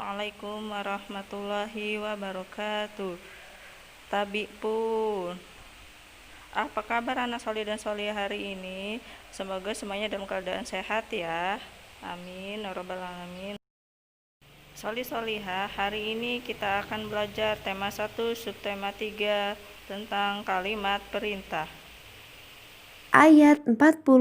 Assalamualaikum warahmatullahi wabarakatuh. Tabi pun, apa kabar anak solih dan solih hari ini? Semoga semuanya dalam keadaan sehat ya. Amin, ya rabbal alamin. Solih solihah, hari ini kita akan belajar tema 1, subtema 3 tentang kalimat perintah. Ayat 45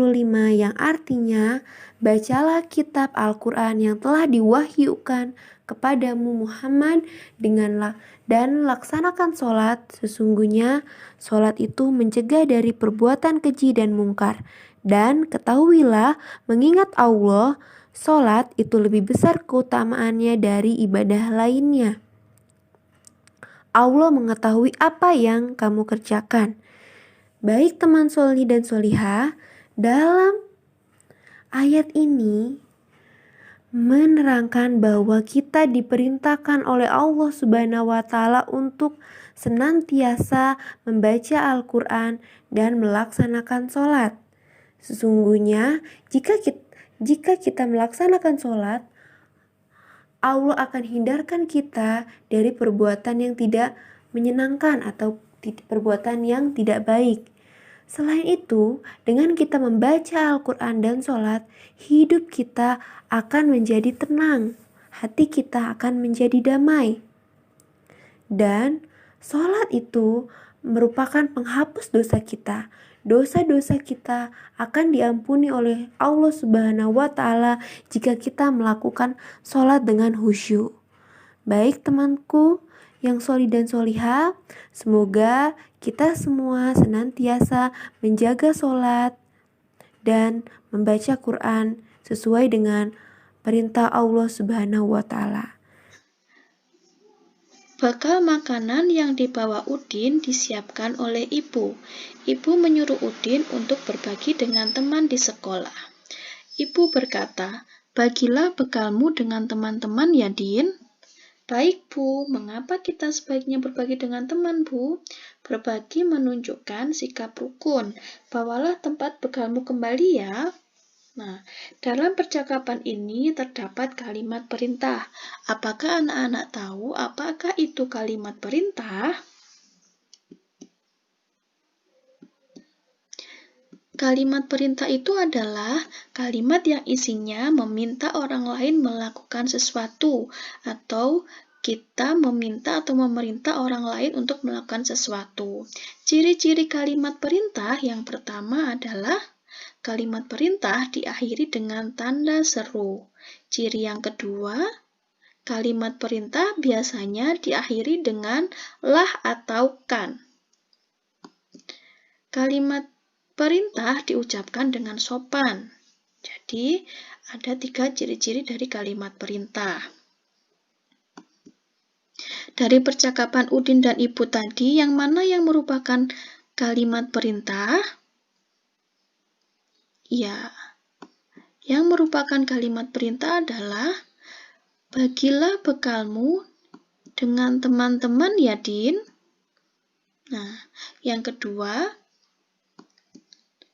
yang artinya, bacalah kitab Al-Quran yang telah diwahyukan kepadamu Muhammad dan laksanakan sholat. Sesungguhnya sholat itu mencegah dari perbuatan keji dan mungkar. Dan ketahuilah, mengingat Allah, sholat itu lebih besar keutamaannya dari ibadah lainnya. Allah mengetahui apa yang kamu kerjakan. Baik teman soli dan solihah, dalam ayat ini menerangkan bahwa kita diperintahkan oleh Allah Subhanahu wa Ta'ala untuk senantiasa membaca Al-Quran dan melaksanakan sholat. Sesungguhnya, jika kita melaksanakan sholat, Allah akan hindarkan kita dari perbuatan yang tidak menyenangkan atau perbuatan yang tidak baik. Selain itu, dengan kita membaca Al-Quran dan sholat, hidup kita akan menjadi tenang, hati kita akan menjadi damai. Dan sholat itu merupakan penghapus dosa kita. Dosa-dosa kita akan diampuni oleh Allah Subhanahu wa Ta'ala jika kita melakukan sholat dengan khusyuk. Baik temanku yang solih dan solihah, semoga kita semua senantiasa menjaga sholat dan membaca Quran sesuai dengan perintah Allah Subhanahu wa Ta'ala. Bekal makanan yang dibawa Udin disiapkan oleh ibu. Ibu menyuruh Udin untuk berbagi dengan teman di sekolah. Ibu berkata, "Bagilah bekalmu dengan teman-teman ya, Din." "Baik, Bu. Mengapa kita sebaiknya berbagi dengan teman, Bu?" "Berbagi menunjukkan sikap rukun. Bawalah tempat bekalmu kembali ya." Nah, dalam percakapan ini terdapat kalimat perintah. Apakah anak-anak tahu apakah itu kalimat perintah? Kalimat perintah itu adalah kalimat yang isinya meminta orang lain melakukan sesuatu, atau kita meminta atau memerintah orang lain untuk melakukan sesuatu. Ciri-ciri kalimat perintah yang pertama adalah kalimat perintah diakhiri dengan tanda seru. Ciri yang kedua, kalimat perintah biasanya diakhiri dengan lah atau kan. Kalimat perintah diucapkan dengan sopan. Jadi, ada 3 ciri-ciri dari kalimat perintah. Dari percakapan Udin dan Ibu tadi, yang mana yang merupakan kalimat perintah? Ya, yang merupakan kalimat perintah adalah bagilah bekalmu dengan teman-teman ya, Din. Nah, yang kedua,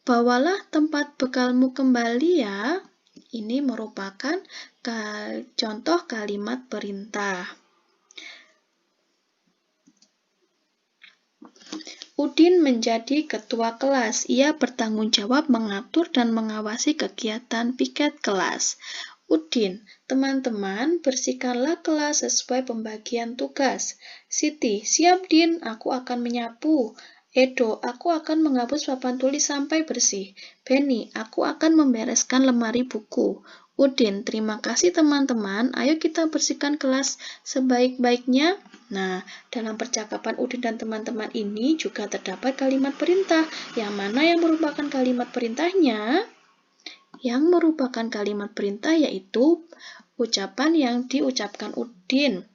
bawalah tempat bekalmu kembali ya. Ini merupakan contoh kalimat perintah. Udin menjadi ketua kelas. Ia bertanggung jawab mengatur dan mengawasi kegiatan piket kelas. Udin, teman-teman, bersihkanlah kelas sesuai pembagian tugas. Siti, siap Din, aku akan menyapu. Edo, aku akan menghapus papan tulis sampai bersih. Benny, aku akan membereskan lemari buku. Udin, terima kasih teman-teman, ayo kita bersihkan kelas sebaik-baiknya. Nah, dalam percakapan Udin dan teman-teman ini juga terdapat kalimat perintah. Yang mana yang merupakan kalimat perintahnya? Yang merupakan kalimat perintah yaitu ucapan yang diucapkan Udin.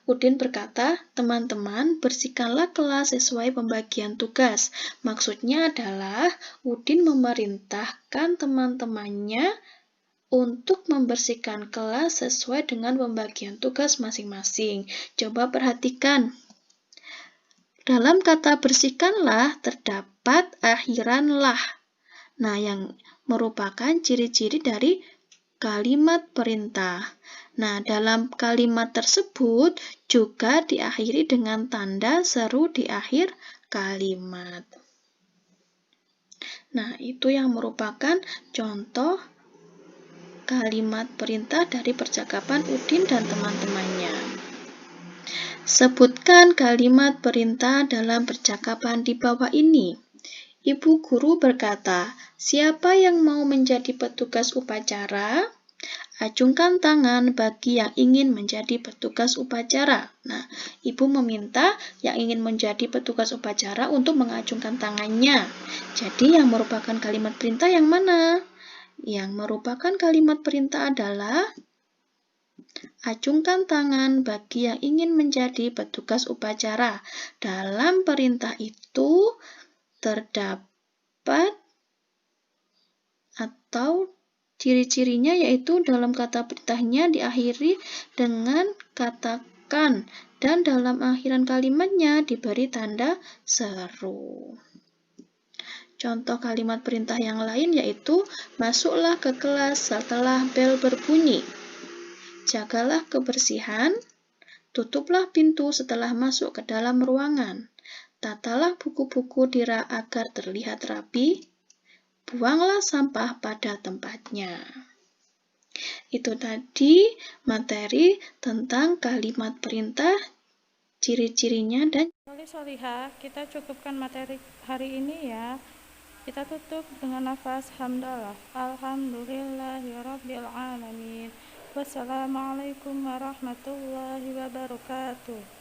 Udin berkata, teman-teman, bersihkanlah kelas sesuai pembagian tugas. Maksudnya adalah Udin memerintahkan teman-temannya untuk membersihkan kelas sesuai dengan pembagian tugas masing-masing. Coba perhatikan. Dalam kata bersihkanlah terdapat akhiran lah. Nah, yang merupakan ciri-ciri dari kalimat perintah. Nah, dalam kalimat tersebut juga diakhiri dengan tanda seru di akhir kalimat. Nah, itu yang merupakan contoh kalimat perintah dari percakapan Udin dan teman-temannya. Sebutkan kalimat perintah dalam percakapan di bawah ini. Ibu guru berkata, "Siapa yang mau menjadi petugas upacara? Acungkan tangan bagi yang ingin menjadi petugas upacara." Nah, ibu meminta yang ingin menjadi petugas upacara untuk mengacungkan tangannya. Jadi, yang merupakan kalimat perintah yang mana? Yang merupakan kalimat perintah adalah acungkan tangan bagi yang ingin menjadi petugas upacara. Dalam perintah itu terdapat atau ciri-cirinya yaitu dalam kata perintahnya diakhiri dengan kata kan dan dalam akhiran kalimatnya diberi tanda seru. Contoh kalimat perintah yang lain yaitu masuklah ke kelas setelah bel berbunyi. Jagalah kebersihan, tutuplah pintu setelah masuk ke dalam ruangan. Tatalah buku-buku di rak agar terlihat rapi. Buanglah sampah pada tempatnya. Itu tadi materi tentang kalimat perintah, ciri-cirinya dan Solihah, kita cukupkan materi hari ini ya. Kita tutup dengan nafas hamdalah. Alhamdulillahirabbil alamin. Wassalamualaikum warahmatullahi wabarakatuh.